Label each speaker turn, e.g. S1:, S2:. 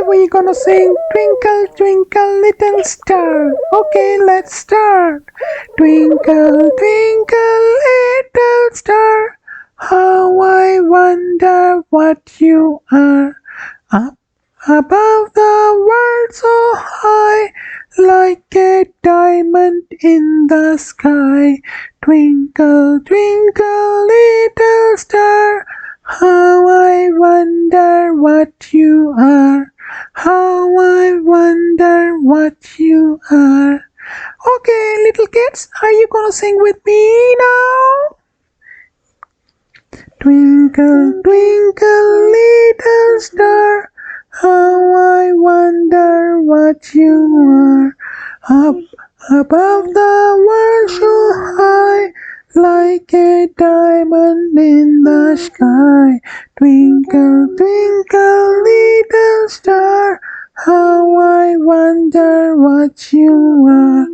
S1: Today we're gonna sing Twinkle Twinkle Little Star. Okay, let's start. Twinkle Twinkle Little Star, how I wonder what you are. Up above the world so high, like a diamond in the sky. Twinkle twinkle little star, how I wonder what you are. How I wonder what you are. Okay, little kids, are you gonna sing with me now? Twinkle, twinkle, little star, how I wonder what you are. Up above the world so high, like a diamond in the sky. Twinkle, twinkle, little star, how I wonder what you are.